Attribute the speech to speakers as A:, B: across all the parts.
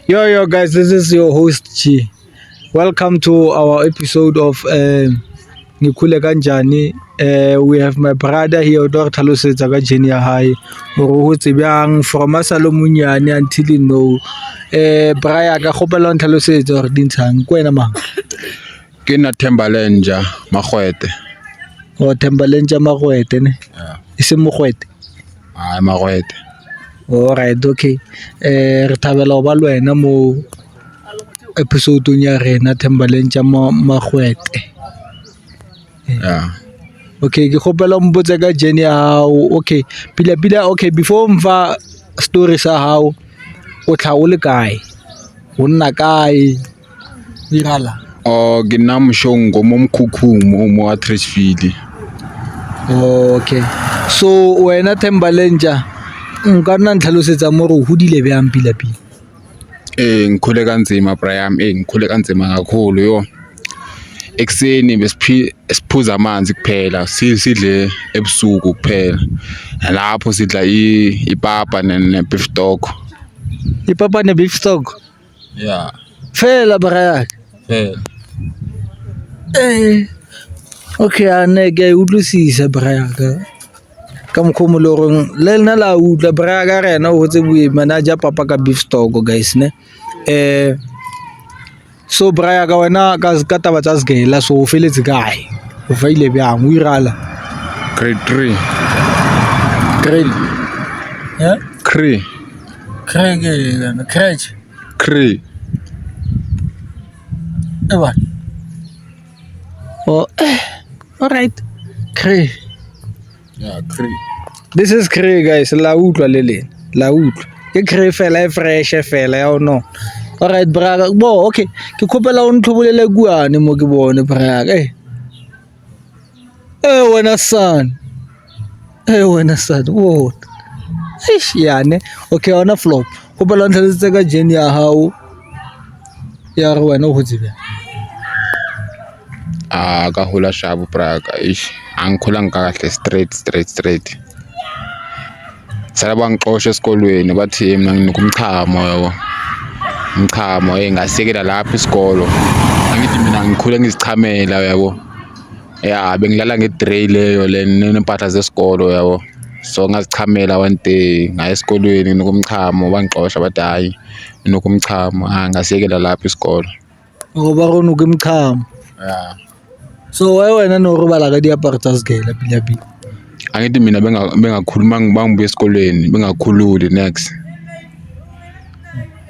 A: Yo guys, this is your host G. Welcome to our episode of Ngikule Kanjani. We have my brother here o tlo re tlhalosetsa ka journey ya hae gore o hotse bjang from a sa le monyane until now. Braya ka kgopela o ntlhalosetsa gore di ntshang ko wena mang?
B: Ke na Thembalenja Magwete.
A: O Thembalenja Magwete ne? E se Mogwete.
B: Magwete.
A: Alright, okay. Re thabela go ba le wena mo episode ya rena Thembalenja Magwete.
B: Yeah.
A: Okay, ke kgopela mpotse ka journey ya hao. Okay, pila okay, before mfa story sa hao o tla o le kae? O nna kae? Dirala.
B: Ke nna Moshongo mo Mkhukhumo mo Atteridgeville.
A: Okay. So wena Thembalenja nka nna ntlhalosetsa mo re o hodile bjang pila.
B: Ngikhule kanzima Brian, ngikhule kanzima kakhulu yo. Ekseni besiphuza amanzi kuphela, sidle ebusuku kuphela. Lapho sidla ipapa ne beef stock.
A: Ipapa ne beef stock?
B: Yeah.
A: Fela Brian.
B: Phela.
A: Okay, ane ke utlwisisa Brian ka mokhomo le gore le nna la utla Brian ka rena o hotse bue manager papa ka beef stock guys ne. So Brian ka wena ka taba tsa sgela so o feletse kae? O faile bjang o irala?
B: Grade 3.
A: Grade. Yeah?
B: Cree.
A: Crèche.
B: Cree.
A: What? Oh, all right. Cree.
B: Yeah, Cree.
A: This is Cree guys, la utlwa le lena. La utlwa. Ke Cree fela e fresh fela ya no. All right braga. Bo okay. Ke khopela o ntlhobolele kuane mo ke bone braga. Wena son. What? Eish yane. Okay, on a flop. Khopela o ntlhaletse ka journey ya hao. Ya re wena o hotse bjang?
B: Ka hula shabu Praga. Angikhulanga kahle straight. Sala bangixosha esikolweni bathi mina nginokumchamo yabo. Umchamo ngasekela lapha isikolo. Angithi mina ngikhule ngizichamela yabo. Yeah, bengilala ngedray leyo nempahla zesikolo yabo. So ngazichamela one day ngaya esikolweni nginokumchamo bangixosha bathi hayi nginokumchamo ngasekela lapha isikolo.
A: Ngoba rona ukumchamo.
B: Yeah.
A: So wena no rubala ka diaparo tsa sgela pila.
B: Angithi mina bengakhuluma ngibuye esikolweni bengakhululi next.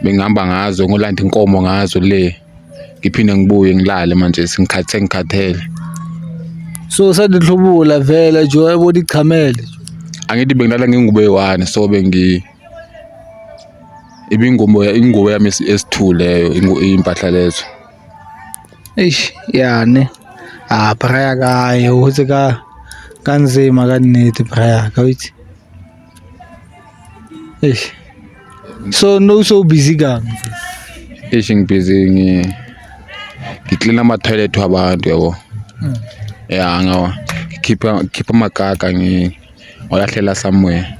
B: Bengihamba ngazo ngolanda inkomo ngazo le. Ngiphinde ngibuye ngilale manje ngikhathele.
A: So sadihlobola vela jo yabo dichamele.
B: Angithi bengilala ngingubo eyi1 so ingubo yami S2 leyo impahla lezo.
A: Eish yane. Braya ka yo hotse ka kanzima ka nnete braya ka uthi. Eish. So no so busy ka.
B: Ngibusy ngiclean ama toilet wabantu yabo. Yeah, ngawa keep amagaga ngiyahlela somewhere.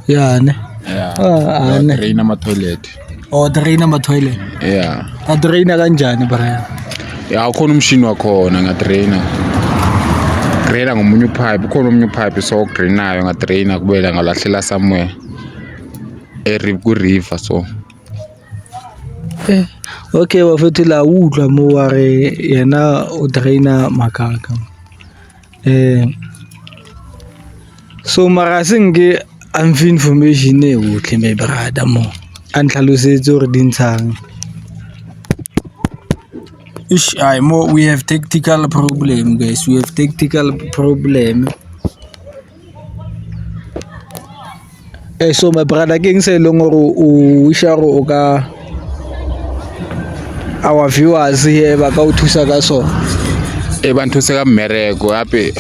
A: Yane.
B: Yeah. Drain ama toilet.
A: Oh, drain ama toilet.
B: Yeah.
A: Drain kanjani braya?
B: Yeah, ukhona umshini wakhona ngadraina. Draina ngomunye pipe, ukhona omunye pipe so drainayo ngadraina kubela ngalahlela somewhere. Ku river so.
A: Okay, wafethi la utlwa mo wa re yena o draina makaka. So marasinge amfi information e utle me brada mo. Anhlalosetse gore di ntshang. We have tactical problem guys. We have tactical problem. So my brother king se long o wisha go ka our viewers here ba ka o thusa ka so.
B: Banthuse ka mmereko yapi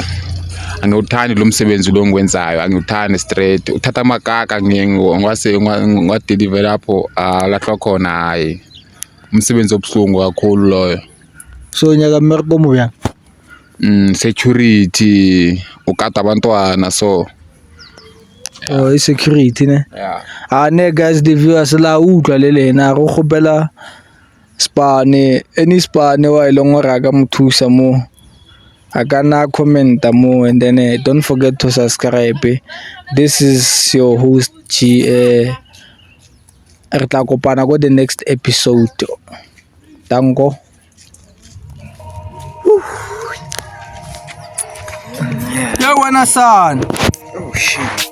B: angiwuthandi lo msebenzi lo ngikwenzayo angiwuthandi straight uthatha amakaka ngiwadeliver lapho lahlwa khona hayi umsebenzi obuhlungu kakhulu loyo.
A: So nyaka mmereko mo bya
B: security ukata abantwana so
A: Oh, e security ne.
B: Yeah.
A: Ne guys the viewers la utlwa le lena go gopela Spane any Spane wa ile ngwe ra ka mothusa mo a kana commenta mo and then don't forget to subscribe. This is your host G re tla kopana go the next episode. Danko. Yo wena son. Oh shit.